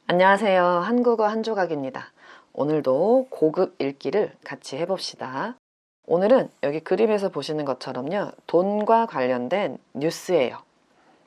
안녕하세요. 한국어 한 조각입니다. 오늘도 고급 읽기를 같이 해봅시다. 오늘은 여기 그림에서 보시는 것처럼요, 돈과 관련된 뉴스예요.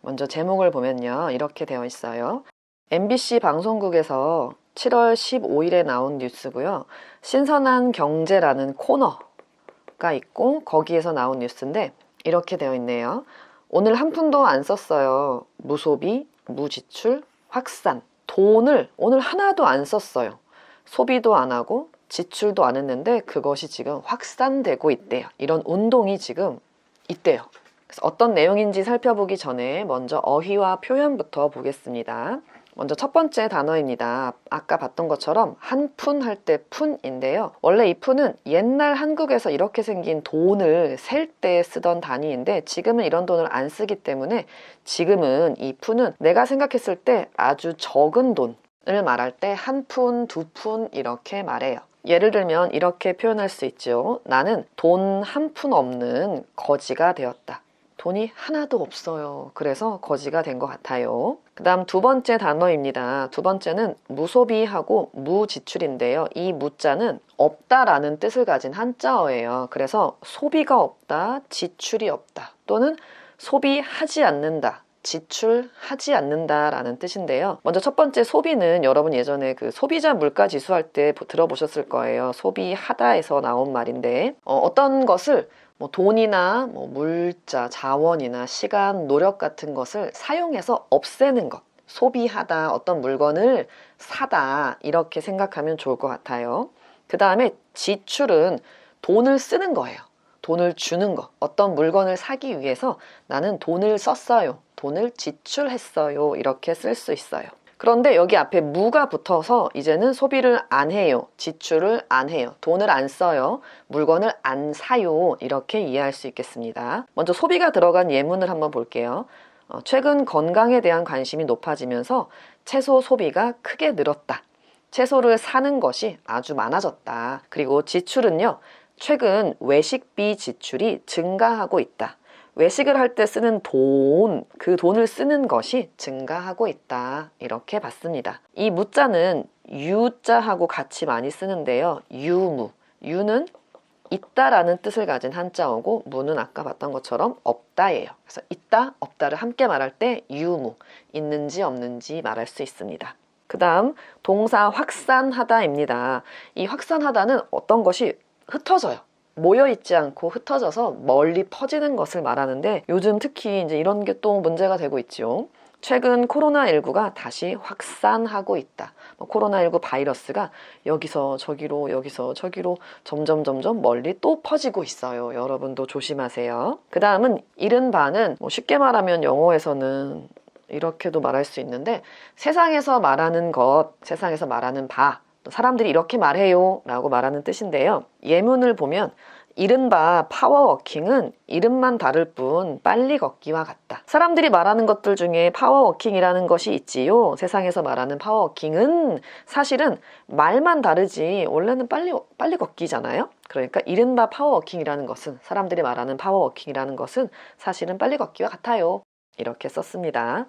먼저 제목을 보면요, 이렇게 되어 있어요. MBC 방송국에서 7월 15일에 나온 뉴스고요. 신선한 경제라는 코너가 있고 거기에서 나온 뉴스인데 이렇게 되어 있네요. 오늘 한 푼도 안 썼어요. 무소비, 무지출, 확산. 돈을 오늘 하나도 안 썼어요. 소비도 안 하고 지출도 안 했는데 그것이 지금 확산되고 있대요. 이런 운동이 지금 있대요. 그래서 어떤 내용인지 살펴보기 전에 먼저 어휘와 표현부터 보겠습니다. 먼저 첫 번째 단어입니다. 아까 봤던 것처럼 한 푼 할 때 푼인데요. 원래 이 푼은 옛날 한국에서 이렇게 생긴 돈을 셀 때 쓰던 단위인데 지금은 이런 돈을 안 쓰기 때문에 지금은 이 푼은 내가 생각했을 때 아주 적은 돈을 말할 때 한 푼, 두 푼 이렇게 말해요. 예를 들면 이렇게 표현할 수 있죠. 나는 돈 한 푼 없는 거지가 되었다. 돈이 하나도 없어요. 그래서 거지가 된 것 같아요. 그 다음 두 번째 단어입니다. 두 번째는 무소비하고 무지출인데요. 이 무자는 없다라는 뜻을 가진 한자어예요. 그래서 소비가 없다, 지출이 없다, 또는 소비하지 않는다, 지출하지 않는다라는 뜻인데요. 먼저 첫 번째 소비는 여러분 예전에 그 소비자 물가 지수 할 때 들어보셨을 거예요. 소비하다에서 나온 말인데 어떤 것을 돈이나 물자, 자원이나 시간, 노력 같은 것을 사용해서 없애는 것. 소비하다, 어떤 물건을 사다 이렇게 생각하면 좋을 것 같아요. 그 다음에 지출은 돈을 쓰는 거예요. 돈을 주는 거. 어떤 물건을 사기 위해서 나는 돈을 썼어요. 돈을 지출했어요. 이렇게 쓸 수 있어요. 그런데 여기 앞에 무가 붙어서 이제는 소비를 안 해요. 지출을 안 해요. 돈을 안 써요. 물건을 안 사요. 이렇게 이해할 수 있겠습니다. 먼저 소비가 들어간 예문을 한번 볼게요. 최근 건강에 대한 관심이 높아지면서 채소 소비가 크게 늘었다. 채소를 사는 것이 아주 많아졌다. 그리고 지출은요, 최근 외식비 지출이 증가하고 있다. 외식을 할 때 쓰는 돈, 그 돈을 쓰는 것이 증가하고 있다. 이렇게 봤습니다. 이 무자는 유자하고 같이 많이 쓰는데요. 유무. 유는 있다라는 뜻을 가진 한자어고 무는 아까 봤던 것처럼 없다예요. 그래서 있다, 없다를 함께 말할 때 유무. 있는지 없는지 말할 수 있습니다. 그 다음 동사 확산하다입니다. 이 확산하다는 어떤 것이 흩어져요. 모여있지 않고 흩어져서 멀리 퍼지는 것을 말하는데 요즘 특히 이제 이런 게 또 문제가 되고 있죠. 최근 코로나19가 다시 확산하고 있다. 코로나19 바이러스가 여기서 저기로 점점 멀리 또 퍼지고 있어요. 여러분도 조심하세요. 그 다음은 이른바는 쉽게 말하면 영어에서는 이렇게도 말할 수 있는데 세상에서 말하는 것, 세상에서 말하는 바, 사람들이 이렇게 말해요 라고 말하는 뜻인데요. 예문을 보면 이른바 파워워킹은 이름만 다를 뿐 빨리 걷기와 같다. 사람들이 말하는 것들 중에 파워워킹이라는 것이 있지요. 세상에서 말하는 파워워킹은 사실은 말만 다르지 원래는 빨리 걷기잖아요. 그러니까 이른바 파워워킹이라는 것은, 사람들이 말하는 파워워킹이라는 것은 사실은 빨리 걷기와 같아요. 이렇게 썼습니다.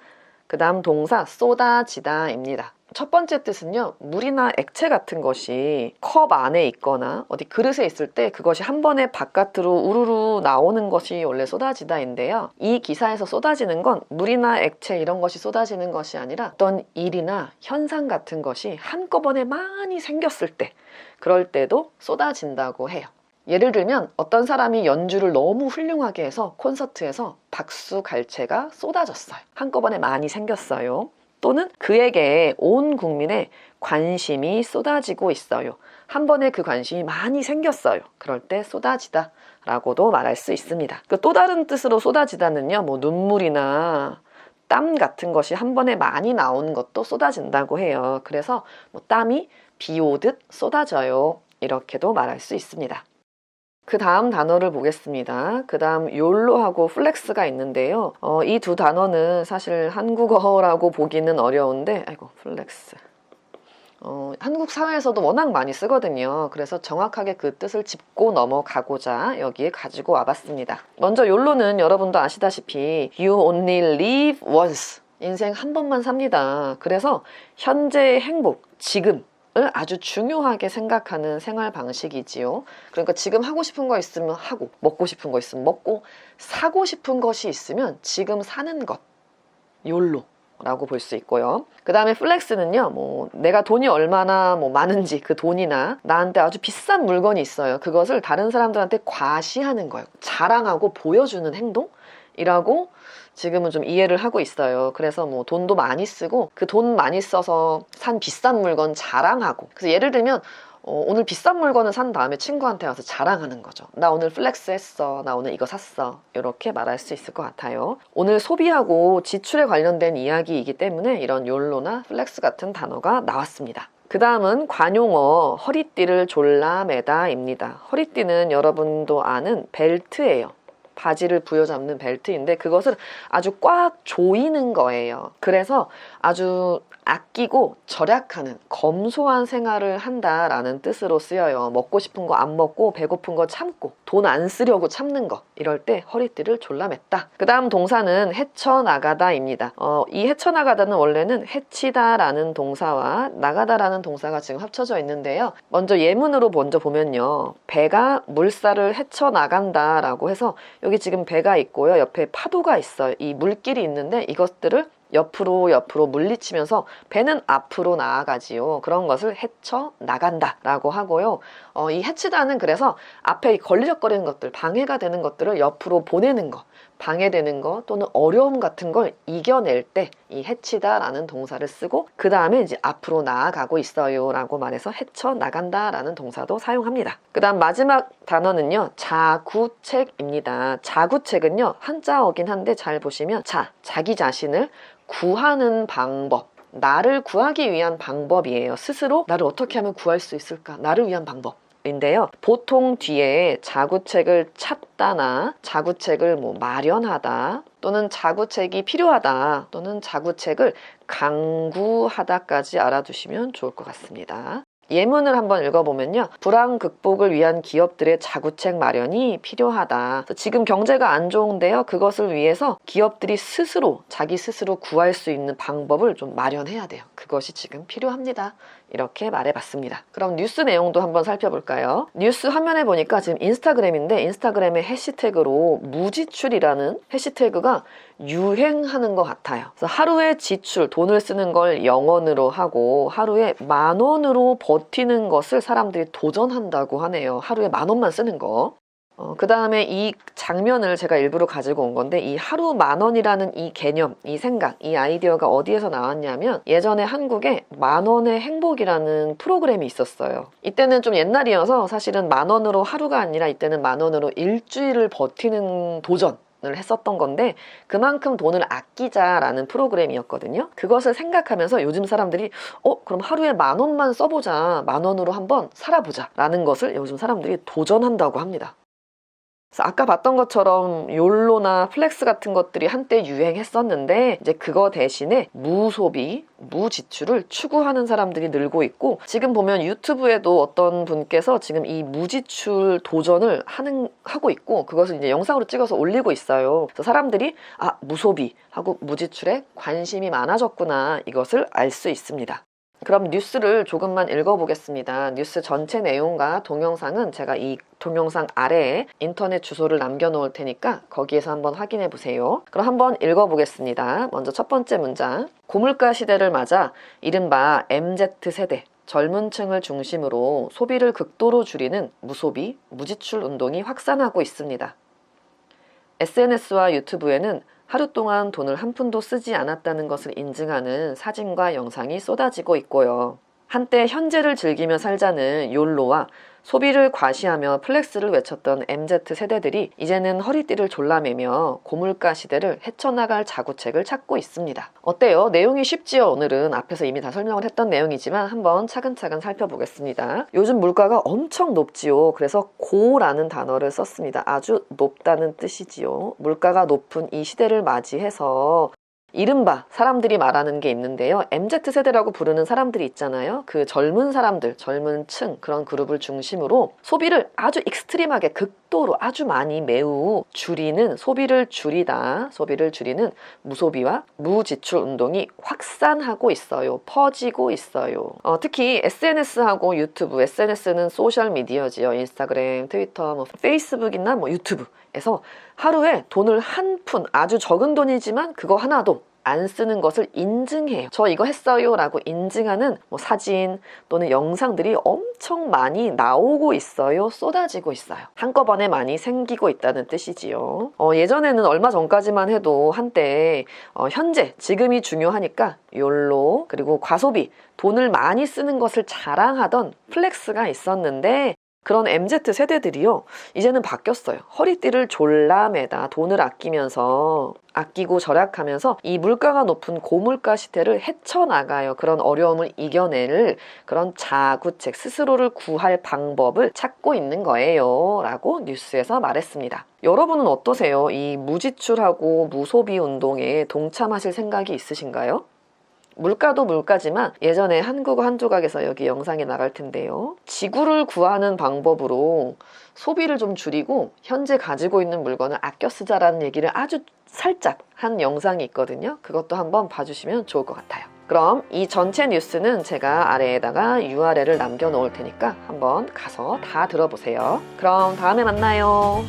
그 다음 동사 쏟아지다입니다. 첫 번째 뜻은요, 물이나 액체 같은 것이 컵 안에 있거나 어디 그릇에 있을 때 그것이 한 번에 바깥으로 우르르 나오는 것이 원래 쏟아지다인데요. 이 기사에서 쏟아지는 건 물이나 액체 이런 것이 쏟아지는 것이 아니라 어떤 일이나 현상 같은 것이 한꺼번에 많이 생겼을 때, 그럴 때도 쏟아진다고 해요. 예를 들면 어떤 사람이 연주를 너무 훌륭하게 해서 콘서트에서 박수 갈채가 쏟아졌어요. 한꺼번에 많이 생겼어요. 또는 그에게 온 국민의 관심이 쏟아지고 있어요. 한 번에 그 관심이 많이 생겼어요. 그럴 때 쏟아지다 라고도 말할 수 있습니다. 또 다른 뜻으로 쏟아지다는요, 눈물이나 땀 같은 것이 한 번에 많이 나오는 것도 쏟아진다고 해요. 그래서 땀이 비 오듯 쏟아져요. 이렇게도 말할 수 있습니다. 그 다음 단어를 보겠습니다. 그 다음 욜로하고 플렉스가 있는데요. 이 두 단어는 사실 한국어라고 보기는 어려운데, 플렉스. 한국 사회에서도 워낙 많이 쓰거든요. 그래서 정확하게 그 뜻을 짚고 넘어가고자 여기에 가지고 와봤습니다. 먼저 욜로는 여러분도 아시다시피 You only live once. 인생 한 번만 삽니다. 그래서 현재의 행복, 지금을 아주 중요하게 생각하는 생활 방식이지요. 그러니까 지금 하고 싶은 거 있으면 하고, 먹고 싶은 거 있으면 먹고, 사고 싶은 것이 있으면 지금 사는 것, 욜로 라고 볼 수 있고요. 그 다음에 플렉스는요, 내가 돈이 얼마나 많은지, 그 돈이나 나한테 아주 비싼 물건이 있어요. 그것을 다른 사람들한테 과시하는 거예요. 자랑하고 보여주는 행동이라고 지금은 좀 이해를 하고 있어요. 그래서 돈도 많이 쓰고 그 돈 많이 써서 산 비싼 물건 자랑하고, 그래서 예를 들면 오늘 비싼 물건을 산 다음에 친구한테 와서 자랑하는 거죠. 나 오늘 플렉스 했어. 나 오늘 이거 샀어. 이렇게 말할 수 있을 것 같아요. 오늘 소비하고 지출에 관련된 이야기이기 때문에 이런 욜로나 플렉스 같은 단어가 나왔습니다. 그 다음은 관용어 허리띠를 졸라매다입니다. 허리띠는 여러분도 아는 벨트예요. 바지를 부여잡는 벨트인데 그것을 아주 꽉 조이는 거예요. 그래서 아주 아끼고 절약하는 검소한 생활을 한다라는 뜻으로 쓰여요. 먹고 싶은 거 안 먹고 배고픈 거 참고 돈 안 쓰려고 참는 거, 이럴 때 허리띠를 졸라맸다. 그 다음 동사는 헤쳐나가다입니다. 이 헤쳐나가다는 원래는 헤치다라는 동사와 나가다라는 동사가 지금 합쳐져 있는데요. 먼저 예문으로 먼저 보면요, 배가 물살을 헤쳐나간다라고 해서 여기 지금 배가 있고요, 옆에 파도가 있어요. 이 물길이 있는데 이것들을 옆으로 물리치면서 배는 앞으로 나아가지요. 그런 것을 헤쳐나간다 라고 하고요. 이 헤치다는 그래서 앞에 걸리적거리는 것들, 방해가 되는 것들을 옆으로 보내는 것, 방해되는 것 또는 어려움 같은 걸 이겨낼 때 이 헤치다 라는 동사를 쓰고, 그 다음에 이제 앞으로 나아가고 있어요 라고 말해서 헤쳐나간다 라는 동사도 사용합니다. 그 다음 마지막 단어는요, 자구책입니다. 자구책은요, 한자어긴 한데 잘 보시면 자기 자신을 구하는 방법, 나를 구하기 위한 방법이에요. 스스로 나를 어떻게 하면 구할 수 있을까? 나를 위한 방법인데요. 보통 뒤에 자구책을 찾다나 자구책을 마련하다 또는 자구책이 필요하다 또는 자구책을 강구하다까지 알아두시면 좋을 것 같습니다. 예문을 한번 읽어보면요, 불황 극복을 위한 기업들의 자구책 마련이 필요하다. 지금 경제가 안 좋은데요, 그것을 위해서 기업들이 자기 스스로 구할 수 있는 방법을 좀 마련해야 돼요. 그것이 지금 필요합니다. 이렇게 말해봤습니다. 그럼 뉴스 내용도 한번 살펴볼까요? 뉴스 화면에 보니까 지금 인스타그램인데 인스타그램의 해시태그로 무지출이라는 해시태그가 유행하는 것 같아요. 그래서 하루에 지출, 돈을 쓰는 걸 0원으로 하고 하루에 10,000원으로 버티는 것을 사람들이 도전한다고 하네요. 하루에 10,000원만 쓰는 거. 그 다음에 이 장면을 제가 일부러 가지고 온 건데, 이 하루 10,000원이라는 이 개념, 이 생각, 이 아이디어가 어디에서 나왔냐면 예전에 한국에 10,000원의 행복이라는 프로그램이 있었어요. 이때는 좀 옛날이어서 사실은 10,000원으로 하루가 아니라 이때는 10,000원으로 일주일을 버티는 도전을 했었던 건데, 그만큼 돈을 아끼자라는 프로그램이었거든요. 그것을 생각하면서 요즘 사람들이 그럼 하루에 10,000원만 써보자, 10,000원으로 한번 살아보자 라는 것을 요즘 사람들이 도전한다고 합니다. 그래서 아까 봤던 것처럼 욜로나 플렉스 같은 것들이 한때 유행했었는데 이제 그거 대신에 무소비, 무지출을 추구하는 사람들이 늘고 있고, 지금 보면 유튜브에도 어떤 분께서 지금 이 무지출 도전을 하고 있고 그것을 이제 영상으로 찍어서 올리고 있어요. 그래서 사람들이 무소비하고 무지출에 관심이 많아졌구나, 이것을 알 수 있습니다. 그럼 뉴스를 조금만 읽어보겠습니다. 뉴스 전체 내용과 동영상은 제가 이 동영상 아래에 인터넷 주소를 남겨놓을 테니까 거기에서 한번 확인해 보세요. 그럼 한번 읽어보겠습니다. 먼저 첫 번째 문장. 고물가 시대를 맞아 이른바 MZ세대, 젊은 층을 중심으로 소비를 극도로 줄이는 무소비, 무지출 운동이 확산하고 있습니다. SNS와 유튜브에는 하루 동안 돈을 한 푼도 쓰지 않았다는 것을 인증하는 사진과 영상이 쏟아지고 있고요. 한때 현재를 즐기며 살자는 욜로와 소비를 과시하며 플렉스를 외쳤던 MZ세대들이 이제는 허리띠를 졸라매며 고물가 시대를 헤쳐나갈 자구책을 찾고 있습니다. 어때요? 내용이 쉽지요? 오늘은 앞에서 이미 다 설명을 했던 내용이지만 한번 차근차근 살펴보겠습니다. 요즘 물가가 엄청 높지요. 그래서 고라는 단어를 썼습니다. 아주 높다는 뜻이지요. 물가가 높은 이 시대를 맞이해서 이른바 사람들이 말하는 게 있는데요. MZ세대라고 부르는 사람들이 있잖아요. 그 젊은 사람들, 젊은 층, 그런 그룹을 중심으로 소비를 아주 익스트림하게 속도로 아주 많이 매우 줄이는, 소비를 줄이는 무소비와 무지출 운동이 확산하고 있어요. 퍼지고 있어요. 특히 SNS하고 유튜브, SNS는 소셜미디어지요. 인스타그램, 트위터, 페이스북이나 유튜브에서 하루에 돈을 한 푼, 아주 적은 돈이지만 그거 하나도 안 쓰는 것을 인증해요. 저 이거 했어요 라고 인증하는 사진 또는 영상들이 엄청 많이 나오고 있어요. 쏟아지고 있어요. 한꺼번에 많이 생기고 있다는 뜻이지요. 예전에는 얼마 전까지만 해도 한때 현재, 지금이 중요하니까 욜로, 그리고 과소비, 돈을 많이 쓰는 것을 자랑하던 플렉스가 있었는데, 그런 MZ 세대들이요, 이제는 바뀌었어요. 허리띠를 졸라매다 돈을 아끼고 절약하면서 이 물가가 높은 고물가 시대를 헤쳐나가요. 그런 어려움을 이겨낼 그런 자구책, 스스로를 구할 방법을 찾고 있는 거예요 라고 뉴스에서 말했습니다. 여러분은 어떠세요? 이 무지출하고 무소비 운동에 동참하실 생각이 있으신가요? 물가도 물가지만 예전에 한국어 한 조각에서 여기 영상에 나갈 텐데요. 지구를 구하는 방법으로 소비를 좀 줄이고 현재 가지고 있는 물건을 아껴 쓰자라는 얘기를 아주 살짝 한 영상이 있거든요. 그것도 한번 봐주시면 좋을 것 같아요. 그럼 이 전체 뉴스는 제가 아래에다가 URL을 남겨 놓을 테니까 한번 가서 다 들어보세요. 그럼 다음에 만나요.